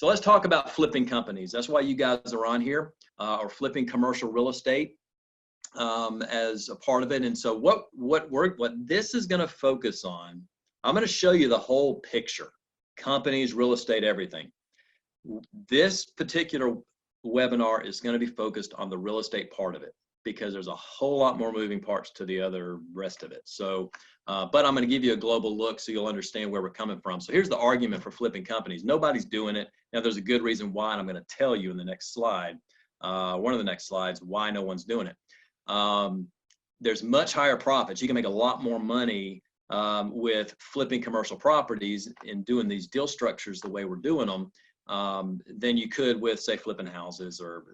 So let's talk about flipping companies. That's why you guys are on here, or flipping commercial real estate as a part of it. And so what this is going to focus on, I'm going to show you the whole picture: companies, real estate, everything. This particular webinar is going to be focused on the real estate part of it, because there's a whole lot more moving parts to the other rest of it. So, but I'm going to give you a global look so you'll understand where we're coming from. So here's the argument for flipping companies. Nobody's doing it. Now there's a good reason why, and I'm going to tell you in the next slide, one of the next slides, why no one's doing it. There's much higher profits. You can make a lot more money with flipping commercial properties and doing these deal structures the way we're doing them, than you could with, say, flipping houses. Or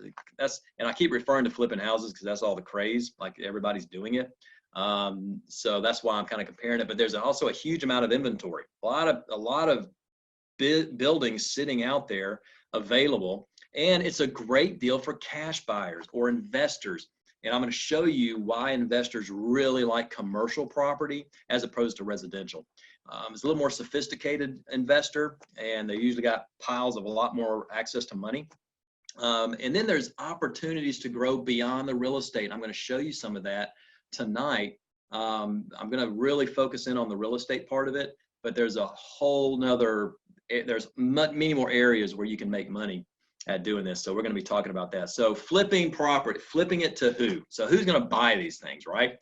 and I keep referring to flipping houses because that's all the craze, like everybody's doing it. So that's why I'm kind of comparing it. But there's also a huge amount of inventory, a lot of buildings sitting out there available, and it's a great deal for cash buyers or investors. And I'm going to show you why investors really like commercial property as opposed to residential. It's a little more sophisticated investor, and they usually got piles of a lot more access to money. And then there's opportunities to grow beyond the real estate. I'm going to show you some of that tonight. I'm going to really focus in on the real estate part of it, but there's a whole nother, there's many more areas where you can make money at doing this. So we're going to be talking about that. So flipping property, flipping it to who? So who's going to buy these things, right?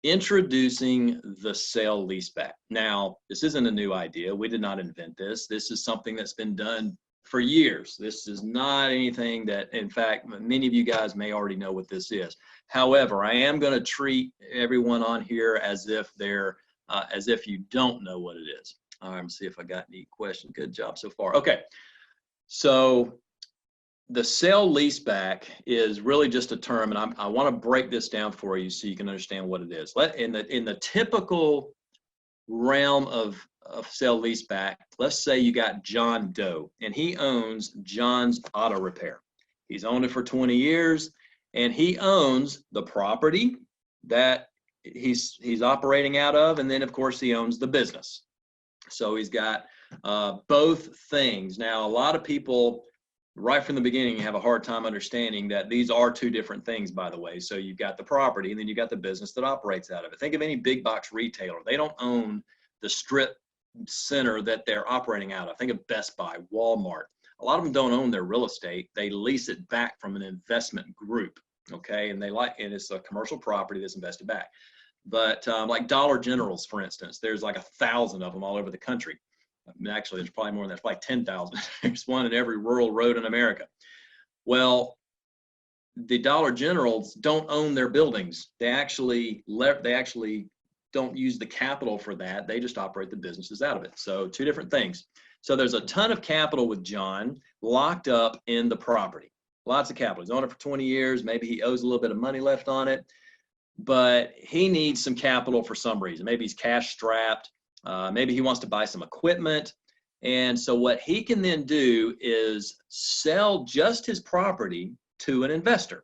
Introducing the sale leaseback. Now, this isn't a new idea. We did not invent this. This is something that's been done for years. This is not anything that, in fact, many of you guys may already know what this is. However, I am going to treat everyone on here as if as if you don't know what it is. All right, let's see if I got any questions. Good job so far. Okay. So the sale leaseback is really just a term, and I want to break this down for you so you can understand what it is. In the typical realm of sale leaseback, let's say you got John Doe, and he owns John's Auto Repair. He's owned it for 20 years, and he owns the property that he's operating out of, and then of course he owns the business. So he's got both things. Now, a lot of people right from the beginning have a hard time understanding that these are two different things, by the way. So you've got the property, and then you've got the business that operates out of it. Think of any big box retailer. They don't own the strip center that they're operating out of. Think of Best Buy, Walmart. A lot of them don't own their real estate. They lease it back from an investment group, okay? And it's a commercial property that's invested back. But like Dollar Generals, for instance, there's like 1,000 of them all over the country. Actually, there's probably more than that. It's like 10,000. There's one in every rural road in America. Well, the Dollar Generals don't own their buildings. They actually don't use the capital for that. They just operate the businesses out of it. So two different things. So there's a ton of capital with John locked up in the property. Lots of capital. He's owned it for 20 years. Maybe he owes a little bit of money left on it, but he needs some capital for some reason. Maybe he's cash strapped. Maybe he wants to buy some equipment. And so what he can then do is sell just his property to an investor.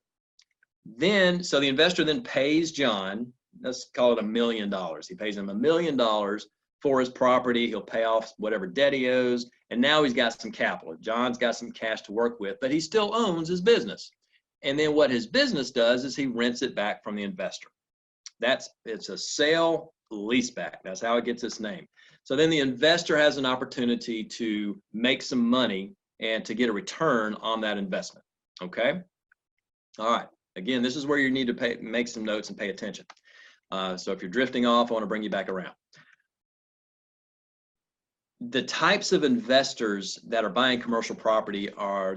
So the investor then pays John, let's call it $1 million. He pays him $1 million for his property. He'll pay off whatever debt he owes. And now he's got some capital. John's got some cash to work with, but he still owns his business. And then what his business does is he rents it back from the investor. It's a sale leaseback. That's how it gets its name. So then the investor has an opportunity to make some money and to get a return on that investment. Okay. All right. Again, this is where you need to make some notes and pay attention. So if you're drifting off, I want to bring you back around. The types of investors that are buying commercial property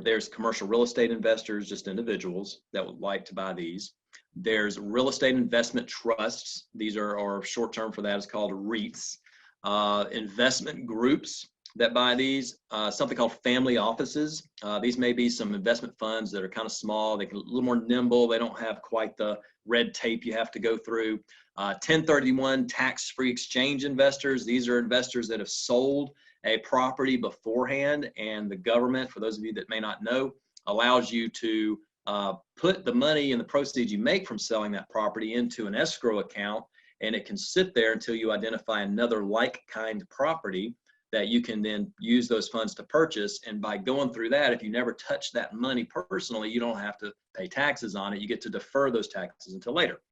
there's commercial real estate investors, just individuals that would like to buy these. There's real estate investment trusts. These are short term for that is called REITs. Investment groups that buy these, something called family offices. These may be some investment funds that are kind of small. They're a little more nimble. They don't have quite the red tape you have to go through. 1031 tax-free exchange investors. These are investors that have sold a property beforehand, and the government, for those of you that may not know, allows you to put the money and the proceeds you make from selling that property into an escrow account, and it can sit there until you identify another like kind property that you can then use those funds to purchase. And by going through that, if you never touch that money personally, you don't have to pay taxes on it. You get to defer those taxes until later.